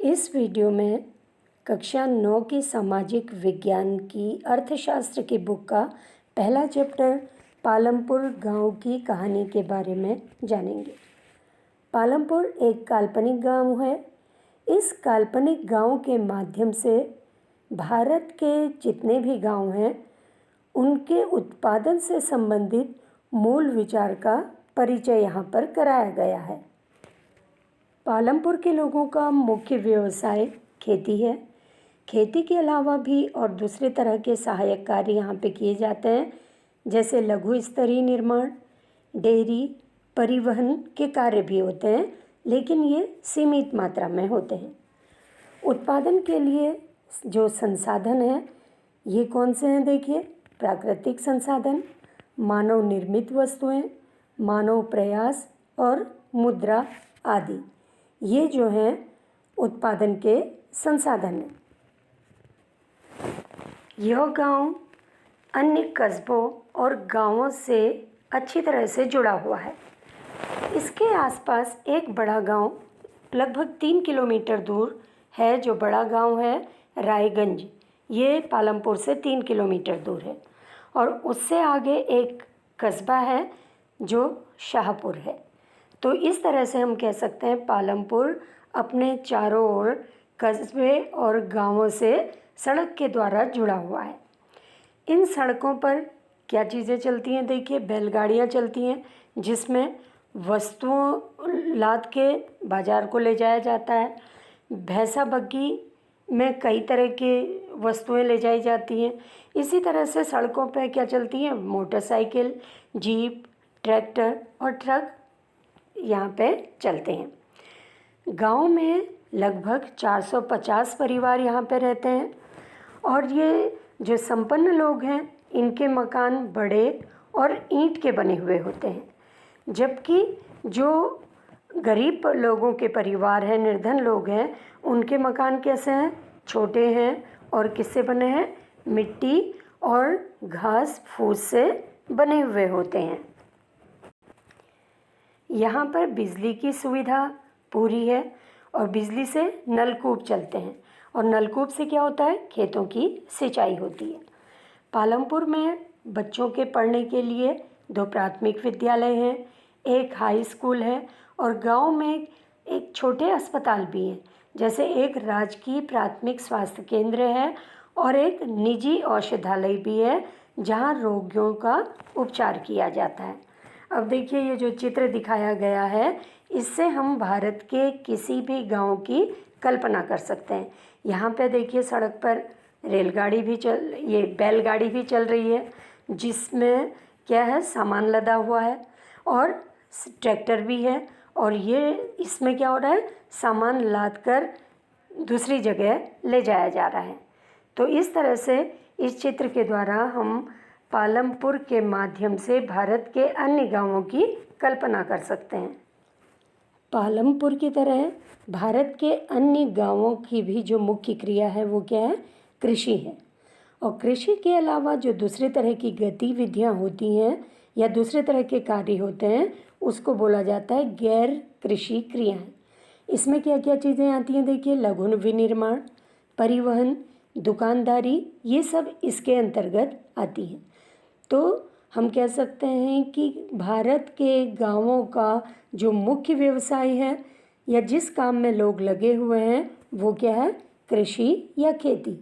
इस वीडियो में कक्षा 9 की सामाजिक विज्ञान की अर्थशास्त्र की बुक का पहला चैप्टर पालमपुर गांव की कहानी के बारे में जानेंगे। पालमपुर एक काल्पनिक गांव है। इस काल्पनिक गांव के माध्यम से भारत के जितने भी गांव हैं उनके उत्पादन से संबंधित मूल विचार का परिचय यहाँ पर कराया गया है। पालमपुर के लोगों का मुख्य व्यवसाय खेती है। खेती के अलावा भी और दूसरे तरह के सहायक कार्य यहाँ पे किए जाते हैं, जैसे लघु स्तरीय निर्माण, डेयरी, परिवहन के कार्य भी होते हैं, लेकिन ये सीमित मात्रा में होते हैं। उत्पादन के लिए जो संसाधन हैं ये कौन से हैं? देखिए, प्राकृतिक संसाधन, मानव निर्मित वस्तुएं, मानव प्रयास और मुद्रा आदि, ये जो हैं उत्पादन के संसाधन हैं। यह गांव अन्य कस्बों और गांवों से अच्छी तरह से जुड़ा हुआ है। इसके आसपास एक बड़ा गांव लगभग 3 किलोमीटर दूर है। जो बड़ा गांव है रायगंज, ये पालमपुर से 3 किलोमीटर दूर है। और उससे आगे एक कस्बा है जो शाहपुर है। तो इस तरह से हम कह सकते हैं पालमपुर अपने चारों ओर कस्बे और गांवों से सड़क के द्वारा जुड़ा हुआ है। इन सड़कों पर क्या चीज़ें चलती हैं? देखिए, बैलगाड़ियाँ चलती हैं जिसमें वस्तुओं लाद के बाज़ार को ले जाया जाता है। भैंसा बग्गी में कई तरह की वस्तुएं ले जाई जाती हैं। इसी तरह से सड़कों पर क्या चलती हैं? मोटरसाइकिल, जीप, ट्रैक्टर और ट्रक यहाँ पे चलते हैं। गांव में लगभग 450 परिवार यहाँ पे रहते हैं। और ये जो संपन्न लोग हैं इनके मकान बड़े और ईंट के बने हुए होते हैं, जबकि जो गरीब लोगों के परिवार हैं, निर्धन लोग हैं, उनके मकान कैसे हैं? छोटे हैं और किससे बने हैं? मिट्टी और घास फूस से बने हुए होते हैं। यहाँ पर बिजली की सुविधा पूरी है और बिजली से नलकूप चलते हैं। और नलकूप से क्या होता है? खेतों की सिंचाई होती है। पालमपुर में बच्चों के पढ़ने के लिए 2 प्राथमिक विद्यालय हैं, एक हाई स्कूल है और गांव में एक छोटे अस्पताल भी हैं, जैसे एक राजकीय प्राथमिक स्वास्थ्य केंद्र है और एक निजी औषधालय भी है जहां रोगियों का उपचार किया जाता है। अब देखिए, ये जो चित्र दिखाया गया है इससे हम भारत के किसी भी गांव की कल्पना कर सकते हैं। यहाँ पे देखिए, सड़क पर रेलगाड़ी भी ये बैलगाड़ी भी चल रही है जिसमें क्या है? सामान लदा हुआ है। और ट्रैक्टर भी है और ये इसमें क्या हो रहा है? सामान लाद कर दूसरी जगह ले जाया जा रहा है। तो इस तरह से इस चित्र के द्वारा हम पालमपुर के माध्यम से भारत के अन्य गांवों की कल्पना कर सकते हैं। पालमपुर की तरह भारत के अन्य गांवों की भी जो मुख्य क्रिया है वो क्या है? कृषि है। और कृषि के अलावा जो दूसरे तरह की गतिविधियां होती हैं या दूसरे तरह के कार्य होते हैं उसको बोला जाता है गैर कृषि क्रियाएं। इसमें क्या क्या चीज़ें आती हैं? देखिए, लघु विनिर्माण, परिवहन, दुकानदारी, ये सब इसके अंतर्गत आती हैं। तो हम कह सकते हैं कि भारत के गांवों का जो मुख्य व्यवसाय है या जिस काम में लोग लगे हुए हैं वो क्या है? कृषि या खेती।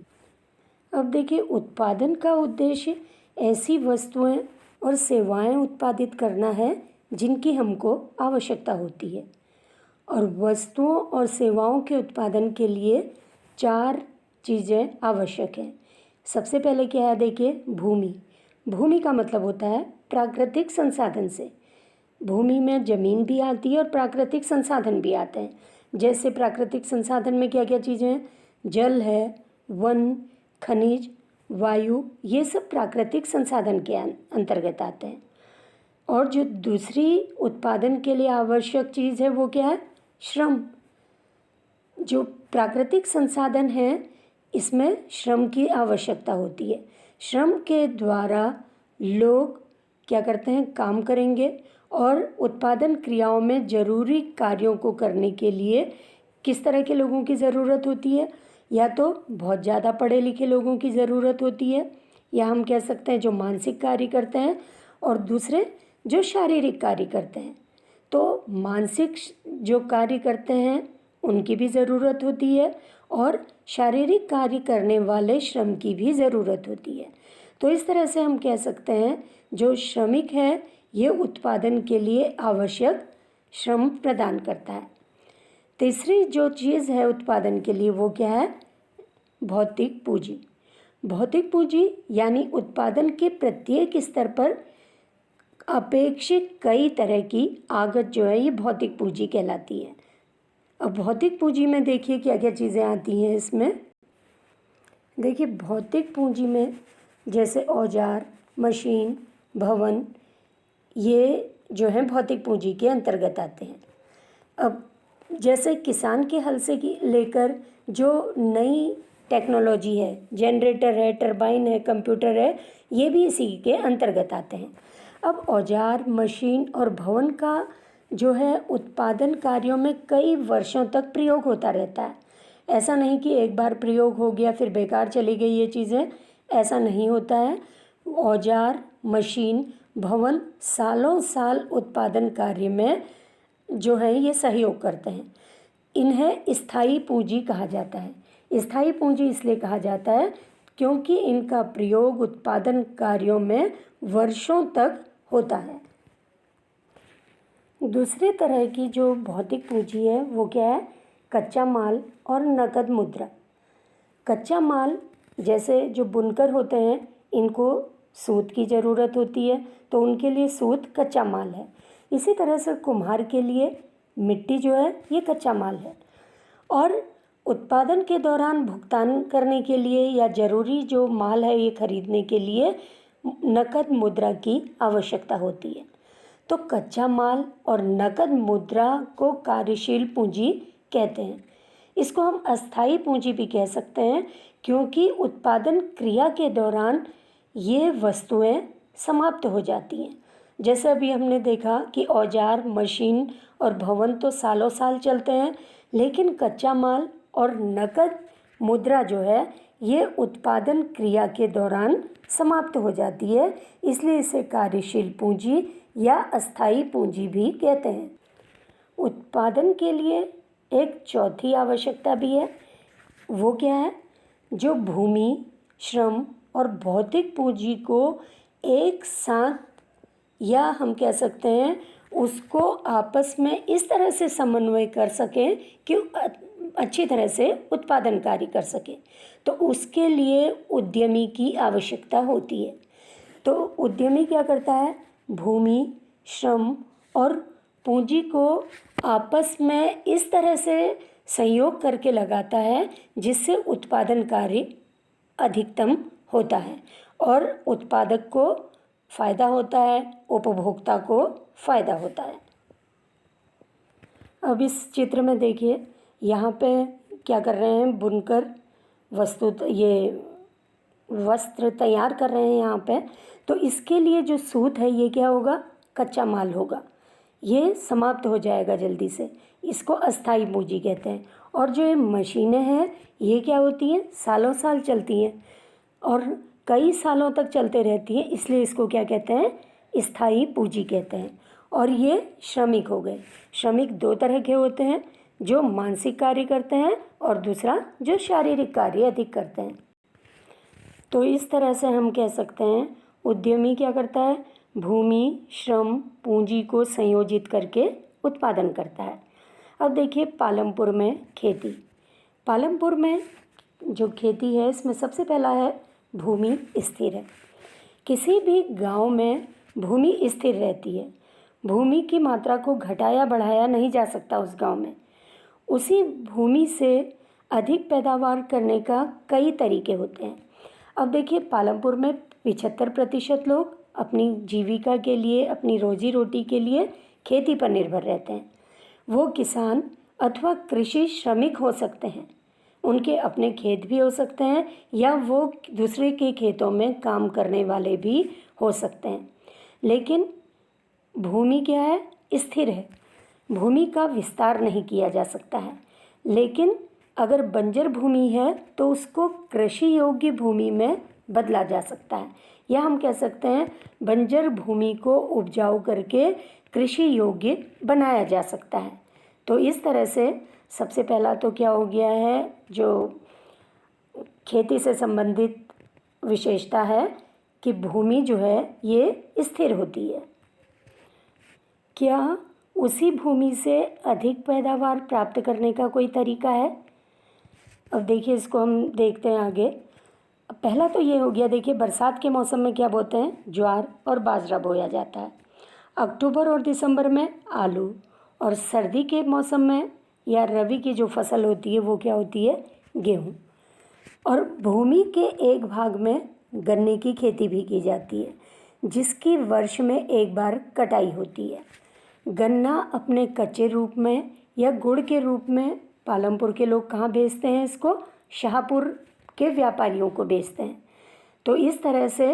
अब देखिए, उत्पादन का उद्देश्य ऐसी वस्तुएं और सेवाएं उत्पादित करना है जिनकी हमको आवश्यकता होती है। और वस्तुओं और सेवाओं के उत्पादन के लिए 4 चीज़ें आवश्यक हैं। सबसे पहले क्या है? देखिए, भूमि। भूमि का मतलब होता है प्राकृतिक संसाधन से। भूमि में जमीन भी आती है और प्राकृतिक संसाधन भी आते हैं। जैसे प्राकृतिक संसाधन में क्या क्या चीज़ें हैं? जल है, वन, खनिज, वायु, ये सब प्राकृतिक संसाधन के अंतर्गत आते हैं। और जो दूसरी उत्पादन के लिए आवश्यक चीज़ है वो क्या है? श्रम। जो प्राकृतिक संसाधन है इसमें श्रम की आवश्यकता होती है। श्रम के द्वारा लोग क्या करते हैं? काम करेंगे और उत्पादन क्रियाओं में जरूरी कार्यों को करने के लिए किस तरह के लोगों की ज़रूरत होती है? या तो बहुत ज़्यादा पढ़े लिखे लोगों की ज़रूरत होती है, या हम कह सकते हैं जो मानसिक कार्य करते हैं, और दूसरे जो शारीरिक कार्य करते हैं। तो मानसिक जो कार्य करते हैं उनकी भी ज़रूरत होती है, और शारीरिक कार्य करने वाले श्रम की भी ज़रूरत होती है। तो इस तरह से हम कह सकते हैं जो श्रमिक है ये उत्पादन के लिए आवश्यक श्रम प्रदान करता है। तीसरी जो चीज़ है उत्पादन के लिए वो क्या है? भौतिक पूंजी। भौतिक पूंजी यानी उत्पादन के प्रत्येक स्तर पर अपेक्षित कई तरह की आगत जो है ये भौतिक पूंजी कहलाती है। अब भौतिक पूंजी में देखिए क्या क्या चीज़ें आती हैं इसमें। देखिए भौतिक पूंजी में जैसे औजार, मशीन, भवन, ये जो है भौतिक पूंजी के अंतर्गत आते हैं। अब जैसे किसान के हल से लेकर जो नई टेक्नोलॉजी है, जनरेटर है, टरबाइन है, कंप्यूटर है, ये भी इसी के अंतर्गत आते हैं। अब औजार, मशीन और भवन का जो है उत्पादन कार्यों में कई वर्षों तक प्रयोग होता रहता है। ऐसा नहीं कि एक बार प्रयोग हो गया फिर बेकार चली गई ये चीज़ें, ऐसा नहीं होता है। औजार, मशीन, भवन सालों साल उत्पादन कार्य में जो है ये सहयोग करते हैं। इन्हें स्थायी पूंजी कहा जाता है। स्थायी पूंजी इसलिए कहा जाता है क्योंकि इनका प्रयोग उत्पादन कार्यों में वर्षों तक होता है। दूसरे तरह की जो भौतिक पूंजी है वो क्या है? कच्चा माल और नकद मुद्रा। कच्चा माल जैसे जो बुनकर होते हैं इनको सूत की ज़रूरत होती है, तो उनके लिए सूत कच्चा माल है। इसी तरह से कुम्हार के लिए मिट्टी जो है ये कच्चा माल है। और उत्पादन के दौरान भुगतान करने के लिए या ज़रूरी जो माल है ये खरीदने के लिए नकद मुद्रा की आवश्यकता होती है। तो कच्चा माल और नकद मुद्रा को कार्यशील पूंजी कहते हैं। इसको हम अस्थायी पूंजी भी कह सकते हैं क्योंकि उत्पादन क्रिया के दौरान ये वस्तुएं समाप्त हो जाती हैं। जैसे अभी हमने देखा कि औजार, मशीन और भवन तो सालों साल चलते हैं, लेकिन कच्चा माल और नकद मुद्रा जो है ये उत्पादन क्रिया के दौरान समाप्त हो जाती है, इसलिए इसे कार्यशील पूंजी या अस्थायी पूंजी भी कहते हैं। उत्पादन के लिए एक चौथी आवश्यकता भी है, वो क्या है? जो भूमि, श्रम और भौतिक पूंजी को एक साथ या हम कह सकते हैं उसको आपस में इस तरह से समन्वय कर सकें कि अच्छी तरह से उत्पादन कार्य कर सके, तो उसके लिए उद्यमी की आवश्यकता होती है। तो उद्यमी क्या करता है? भूमि, श्रम और पूंजी को आपस में इस तरह से संयोग करके लगाता है जिससे उत्पादन कार्य अधिकतम होता है और उत्पादक को फ़ायदा होता है, उपभोक्ता को फ़ायदा होता है। अब इस चित्र में देखिए, यहाँ पे क्या कर रहे हैं? बुनकर ये वस्त्र तैयार कर रहे हैं यहाँ पे। तो इसके लिए जो सूत है ये क्या होगा? कच्चा माल होगा, ये समाप्त हो जाएगा जल्दी से, इसको अस्थायी पूंजी कहते हैं। और जो ये मशीनें हैं ये क्या होती हैं? सालों साल चलती हैं और कई सालों तक चलते रहती हैं, इसलिए इसको क्या कहते हैं? स्थायी पूंजी कहते हैं। और ये श्रमिक हो गए। श्रमिक दो तरह के होते हैं, जो मानसिक कार्य करते हैं और दूसरा जो शारीरिक कार्य अधिक करते हैं। तो इस तरह से हम कह सकते हैं उद्यमी क्या करता है? भूमि, श्रम, पूंजी को संयोजित करके उत्पादन करता है। अब देखिए पालमपुर में खेती। पालमपुर में जो खेती है इसमें सबसे पहला है भूमि स्थिर है। किसी भी गांव में भूमि स्थिर रहती है। भूमि की मात्रा को घटाया बढ़ाया नहीं जा सकता उस गांव में। उसी भूमि से अधिक पैदावार करने का कई तरीके होते हैं। अब देखिए पालमपुर में 75% लोग अपनी जीविका के लिए, अपनी रोजी रोटी के लिए खेती पर निर्भर रहते हैं। वो किसान अथवा कृषि श्रमिक हो सकते हैं, उनके अपने खेत भी हो सकते हैं या वो दूसरे के खेतों में काम करने वाले भी हो सकते हैं। लेकिन भूमि क्या है? स्थिर है। भूमि का विस्तार नहीं किया जा सकता है। लेकिन अगर बंजर भूमि है तो उसको कृषि योग्य भूमि में बदला जा सकता है, या हम कह सकते हैं बंजर भूमि को उपजाऊ करके कृषि योग्य बनाया जा सकता है। तो इस तरह से सबसे पहला तो क्या हो गया है, जो खेती से संबंधित विशेषता है कि भूमि जो है ये स्थिर होती है। क्या उसी भूमि से अधिक पैदावार प्राप्त करने का कोई तरीका है? अब देखिए, इसको हम देखते हैं आगे। पहला तो ये हो गया, देखिए बरसात के मौसम में क्या बोते हैं, ज्वार और बाजरा बोया जाता है। अक्टूबर और दिसंबर में आलू, और सर्दी के मौसम में या रबी की जो फसल होती है वो क्या होती है, गेहूँ। और भूमि के एक भाग में गन्ने की खेती भी की जाती है, जिसकी वर्ष में एक बार कटाई होती है। गन्ना अपने कच्चे रूप में या गुड़ के रूप में पालमपुर के लोग कहाँ बेचते हैं, इसको शाहपुर के व्यापारियों को बेचते हैं। तो इस तरह से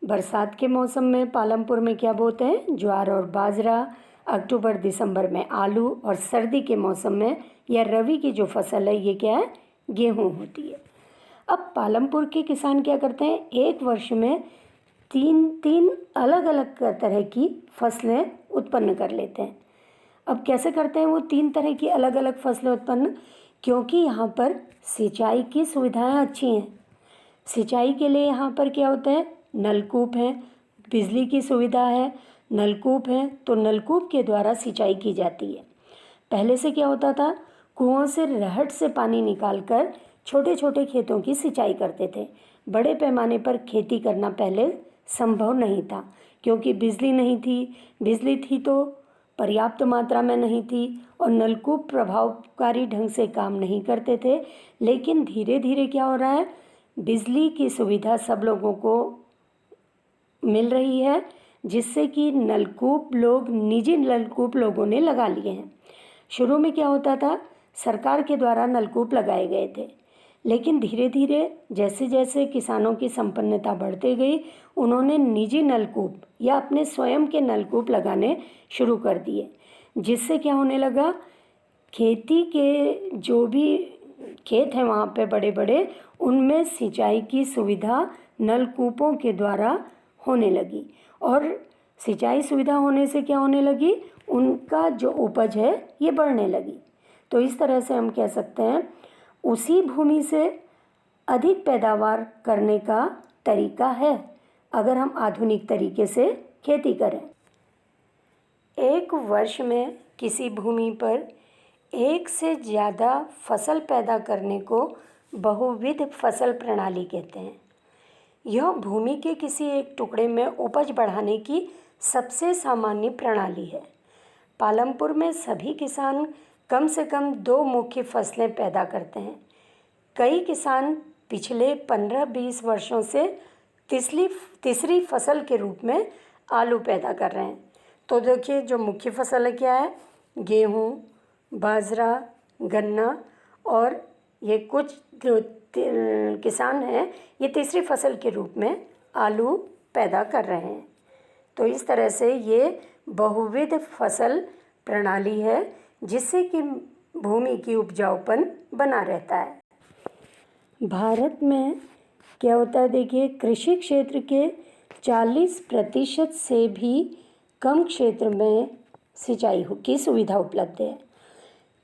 बरसात के मौसम में पालमपुर में क्या बोते हैं, ज्वार और बाजरा, अक्टूबर दिसंबर में आलू, और सर्दी के मौसम में या रबी की जो फसल है ये क्या है, गेहूँ होती है। अब पालमपुर के किसान क्या करते हैं, एक वर्ष में तीन अलग अलग तरह की फसलें उत्पन्न कर लेते हैं। अब कैसे करते हैं वो तीन तरह की अलग अलग फसलें उत्पन्न, क्योंकि यहाँ पर सिंचाई की सुविधाएं अच्छी हैं। सिंचाई के लिए यहाँ पर क्या होता है, नलकूप हैं, बिजली की सुविधा है, नलकूप हैं, तो नलकूप के द्वारा सिंचाई की जाती है। पहले से क्या होता था, कुओं से रहट से पानी निकालकर छोटे छोटे खेतों की सिंचाई करते थे। बड़े पैमाने पर खेती करना पहले संभव नहीं था, क्योंकि बिजली नहीं थी, बिजली थी तो पर्याप्त मात्रा में नहीं थी, और नलकूप प्रभावकारी ढंग से काम नहीं करते थे। लेकिन धीरे धीरे क्या हो रहा है, बिजली की सुविधा सब लोगों को मिल रही है, जिससे कि निजी नलकूप लोगों ने लगा लिए हैं। शुरू में क्या होता था, सरकार के द्वारा नलकूप लगाए गए थे, लेकिन धीरे धीरे जैसे जैसे किसानों की संपन्नता बढ़ती गई, उन्होंने निजी नलकूप या अपने स्वयं के नलकूप लगाने शुरू कर दिए, जिससे क्या होने लगा, खेती के जो भी खेत हैं वहाँ पे बड़े बड़े, उनमें सिंचाई की सुविधा नलकूपों के द्वारा होने लगी। और सिंचाई सुविधा होने से क्या होने लगी, उनका जो उपज है ये बढ़ने लगी। तो इस तरह से हम कह सकते हैं उसी भूमि से अधिक पैदावार करने का तरीका है, अगर हम आधुनिक तरीके से खेती करें। एक वर्ष में किसी भूमि पर एक से ज़्यादा फसल पैदा करने को बहुविध फसल प्रणाली कहते हैं। यह भूमि के किसी एक टुकड़े में उपज बढ़ाने की सबसे सामान्य प्रणाली है। पालमपुर में सभी किसान कम से कम 2 मुख्य फसलें पैदा करते हैं। कई किसान पिछले 15-20 वर्षों से तीसरी फसल के रूप में आलू पैदा कर रहे हैं। तो देखिए, जो मुख्य फसल है क्या है, गेहूँ, बाजरा, गन्ना, और ये कुछ जो किसान हैं ये तीसरी फसल के रूप में आलू पैदा कर रहे हैं। तो इस तरह से ये बहुविध फसल प्रणाली है, जिससे कि भूमि की उपजाऊपन बना रहता है। भारत में क्या होता है, देखिए कृषि क्षेत्र के 40% से भी कम क्षेत्र में सिंचाई की सुविधा उपलब्ध है।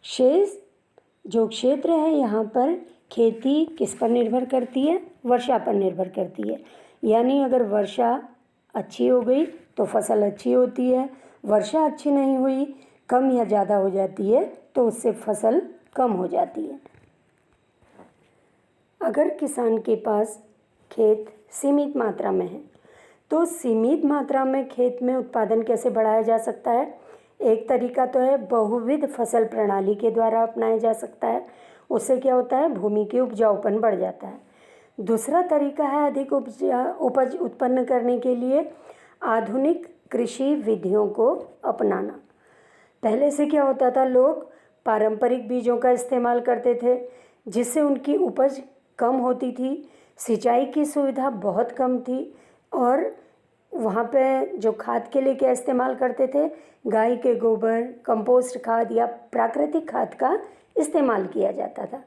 शेष जो क्षेत्र है यहाँ पर खेती किस पर निर्भर करती है, वर्षा पर निर्भर करती है। यानी अगर वर्षा अच्छी हो गई तो फसल अच्छी होती है, वर्षा अच्छी नहीं हुई, कम या ज़्यादा हो जाती है, तो उससे फसल कम हो जाती है। अगर किसान के पास खेत सीमित मात्रा में है तो सीमित मात्रा में खेत में उत्पादन कैसे बढ़ाया जा सकता है। एक तरीका तो है बहुविध फसल प्रणाली के द्वारा अपनाया जा सकता है। उससे क्या होता है, भूमि की उपजाऊपन बढ़ जाता है। दूसरा तरीका है अधिक उपज उत्पन्न करने के लिए आधुनिक कृषि विधियों को अपनाना। पहले से क्या होता था, लोग पारंपरिक बीजों का इस्तेमाल करते थे, जिससे उनकी उपज कम होती थी, सिंचाई की सुविधा बहुत कम थी, और वहाँ पे जो खाद के लिए क्या इस्तेमाल करते थे, गाय के गोबर, कंपोस्ट खाद या प्राकृतिक खाद का इस्तेमाल किया जाता था।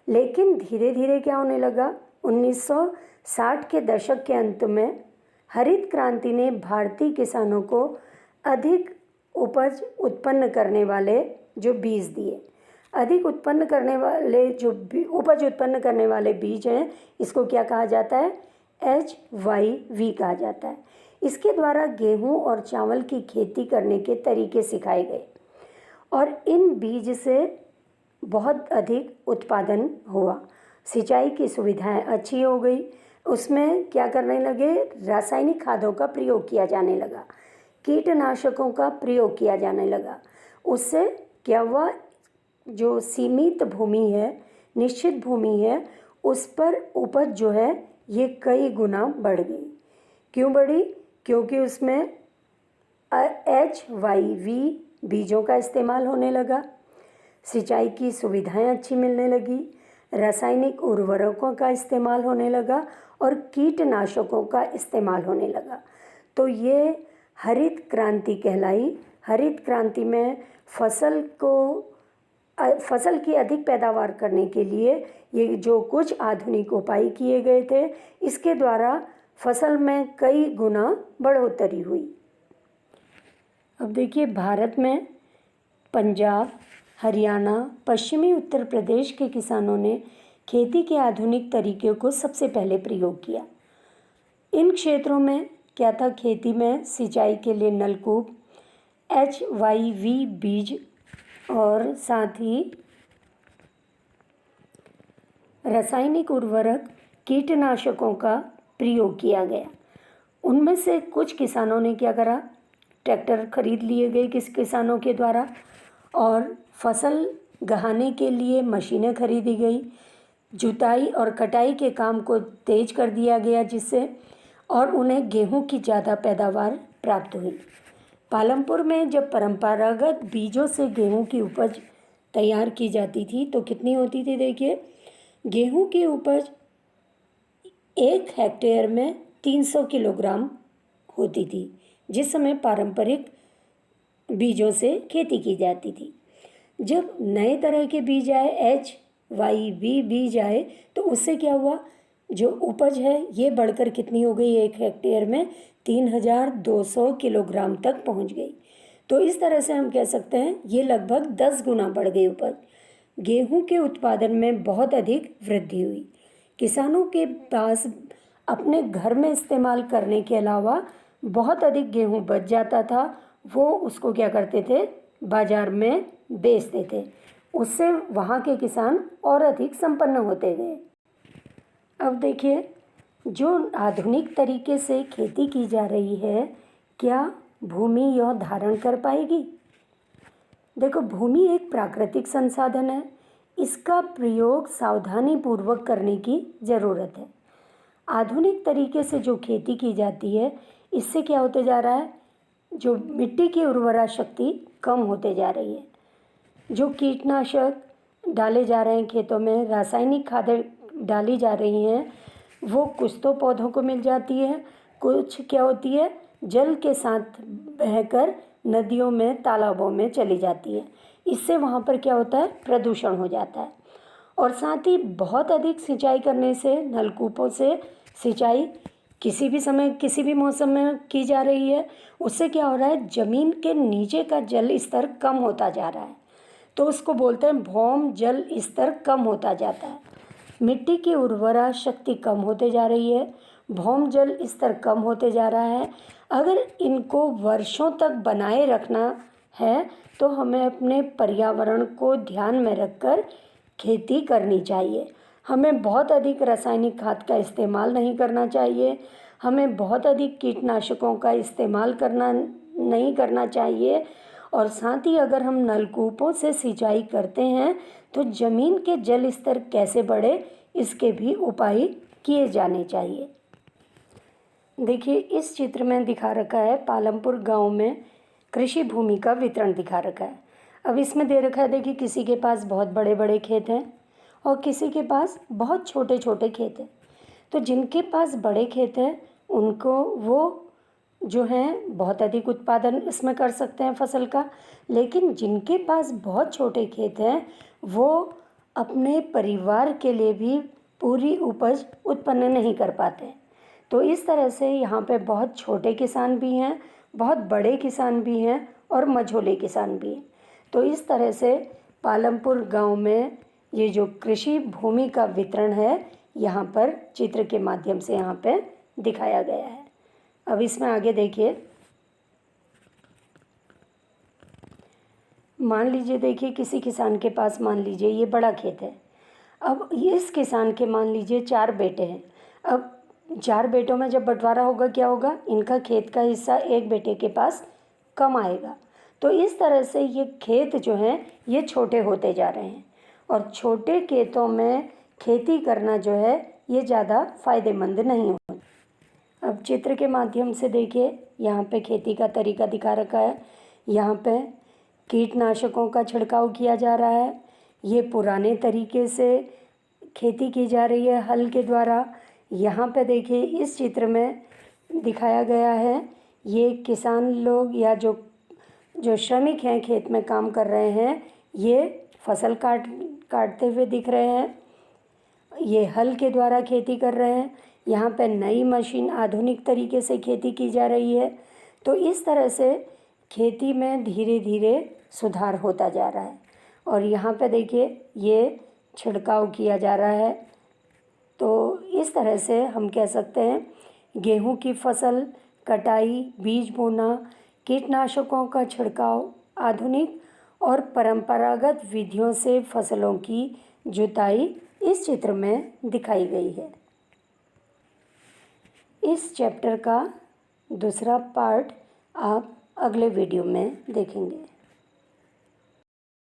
लेकिन धीरे धीरे क्या होने लगा, 1960 के दशक के अंत में हरित क्रांति ने भारतीय किसानों को अधिक उपज उत्पन्न करने वाले जो बीज दिए। अधिक उत्पन्न करने वाले जो उपज उत्पन्न करने वाले बीज हैं, इसको क्या कहा जाता है, HYV कहा जाता है। इसके द्वारा गेहूं और चावल की खेती करने के तरीके सिखाए गए और इन बीज से बहुत अधिक उत्पादन हुआ। सिंचाई की सुविधाएं अच्छी हो गई, उसमें क्या करने लगे, रासायनिक खादों का प्रयोग किया जाने लगा, कीटनाशकों का प्रयोग किया जाने लगा। उससे क्या हुआ, जो सीमित भूमि है, निश्चित भूमि है, उस पर उपज जो है ये कई गुना बढ़ गई। क्यों बढ़ी, क्योंकि उसमें HYV बीजों का इस्तेमाल होने लगा, सिंचाई की सुविधाएं अच्छी मिलने लगी, रासायनिक उर्वरकों का इस्तेमाल होने लगा और कीटनाशकों का इस्तेमाल होने लगा। तो ये हरित क्रांति कहलाई। हरित क्रांति में फसल की अधिक पैदावार करने के लिए ये जो कुछ आधुनिक उपाय किए गए थे, इसके द्वारा फसल में कई गुना बढ़ोतरी हुई। अब देखिए, भारत में पंजाब, हरियाणा, पश्चिमी उत्तर प्रदेश के किसानों ने खेती के आधुनिक तरीके को सबसे पहले प्रयोग किया। इन क्षेत्रों में क्या था, खेती में सिंचाई के लिए नलकूप, HYV बीज और साथ ही रासायनिक उर्वरक, कीटनाशकों का प्रयोग किया गया। उनमें से कुछ किसानों ने क्या करा, ट्रैक्टर खरीद लिए गए किसानों के द्वारा और फसल गहाने के लिए मशीनें खरीदी गई, जुताई और कटाई के काम को तेज कर दिया गया जिससे, और उन्हें गेहूं की ज़्यादा पैदावार प्राप्त हुई। पालमपुर में जब परंपरागत बीजों से गेहूं की उपज तैयार की जाती थी तो कितनी होती थी, देखिए, गेहूं की उपज 1 हेक्टेयर में 300 किलोग्राम होती थी जिस समय पारंपरिक बीजों से खेती की जाती थी। जब नए तरह के बीज आए, HYV बीज आए, तो उससे क्या हुआ, जो उपज है ये बढ़कर कितनी हो गई, 1 हेक्टेयर में 3200 किलोग्राम तक पहुंच गई। तो इस तरह से हम कह सकते हैं ये लगभग 10 गुना बढ़ गई उपज। गेहूं के उत्पादन में बहुत अधिक वृद्धि हुई। किसानों के पास अपने घर में इस्तेमाल करने के अलावा बहुत अधिक गेहूं बच जाता था, वो उसको क्या करते थे, बाजार में बेचते थे। उससे वहाँ के किसान और अधिक संपन्न होते गए। अब देखिए, जो आधुनिक तरीके से खेती की जा रही है, क्या भूमि यह धारण कर पाएगी? देखो, भूमि एक प्राकृतिक संसाधन है, इसका प्रयोग सावधानी पूर्वक करने की ज़रूरत है। आधुनिक तरीके से जो खेती की जाती है, इससे क्या होते जा रहा है, जो मिट्टी की उर्वरा शक्ति कम होते जा रही है। जो कीटनाशक डाले जा रहे हैं खेतों में, रासायनिक खादें डाली जा रही हैं, वो कुछ तो पौधों को मिल जाती है, कुछ क्या होती है, जल के साथ बहकर नदियों में, तालाबों में चली जाती है। इससे वहाँ पर क्या होता है, प्रदूषण हो जाता है। और साथ ही बहुत अधिक सिंचाई करने से, नलकूपों से सिंचाई किसी भी समय, किसी भी मौसम में की जा रही है, उससे क्या हो रहा है, ज़मीन के नीचे का जल स्तर कम होता जा रहा है। तो उसको बोलते हैं भौम जल स्तर कम होता जाता है। मिट्टी की उर्वरा शक्ति कम होते जा रही है, भौम जल स्तर कम होते जा रहा है। अगर इनको वर्षों तक बनाए रखना है तो हमें अपने पर्यावरण को ध्यान में रखकर खेती करनी चाहिए। हमें बहुत अधिक रासायनिक खाद का इस्तेमाल नहीं करना चाहिए, हमें बहुत अधिक कीटनाशकों का इस्तेमाल नहीं करना चाहिए। और साथ ही अगर हम नलकूपों से सिंचाई करते हैं तो ज़मीन के जल स्तर कैसे बढ़े, इसके भी उपाय किए जाने चाहिए। देखिए, इस चित्र में दिखा रखा है, पालमपुर गांव में कृषि भूमि का वितरण दिखा रखा है। अब इसमें दे रखा है, देखिए, किसी के पास बहुत बड़े बड़े खेत हैं और किसी के पास बहुत छोटे छोटे खेत हैं। तो जिनके पास बड़े खेत हैं उनको वो जो हैं बहुत अधिक उत्पादन इसमें कर सकते हैं फसल का, लेकिन जिनके पास बहुत छोटे खेत हैं वो अपने परिवार के लिए भी पूरी उपज उत्पन्न नहीं कर पाते। तो इस तरह से यहाँ पे बहुत छोटे किसान भी हैं, बहुत बड़े किसान भी हैं और मझोले किसान भी हैं। तो इस तरह से पालमपुर गांव में ये जो कृषि भूमि का वितरण है यहाँ पर चित्र के माध्यम से यहाँ पे दिखाया गया है। अब इसमें आगे देखिए, मान लीजिए, देखिए किसी किसान के पास मान लीजिए ये बड़ा खेत है। अब इस किसान के मान लीजिए 4 बेटे हैं। अब 4 बेटों में जब बंटवारा होगा क्या होगा, इनका खेत का हिस्सा एक बेटे के पास कम आएगा। तो इस तरह से ये खेत जो हैं ये छोटे होते जा रहे हैं और छोटे खेतों में खेती करना जो है ये ज़्यादा फ़ायदेमंद नहीं होता। अब चित्र के माध्यम से देखिए, यहाँ पे खेती का तरीका दिखा रखा है। यहाँ पे कीटनाशकों का छिड़काव किया जा रहा है। ये पुराने तरीके से खेती की जा रही है हल के द्वारा। यहाँ पे देखिए इस चित्र में दिखाया गया है, ये किसान लोग या जो श्रमिक हैं खेत में काम कर रहे हैं, ये फसल काटते हुए दिख रहे हैं। ये हल के द्वारा खेती कर रहे हैं। यहाँ पे नई मशीन आधुनिक तरीके से खेती की जा रही है। तो इस तरह से खेती में धीरे धीरे सुधार होता जा रहा है। और यहाँ पे देखिए ये छिड़काव किया जा रहा है। तो इस तरह से हम कह सकते हैं गेहूं की फसल, कटाई, बीज बोना, कीटनाशकों का छिड़काव, आधुनिक और परंपरागत विधियों से फसलों की जुताई इस चित्र में दिखाई गई है। इस चैप्टर का दूसरा पार्ट आप अगले वीडियो में देखेंगे।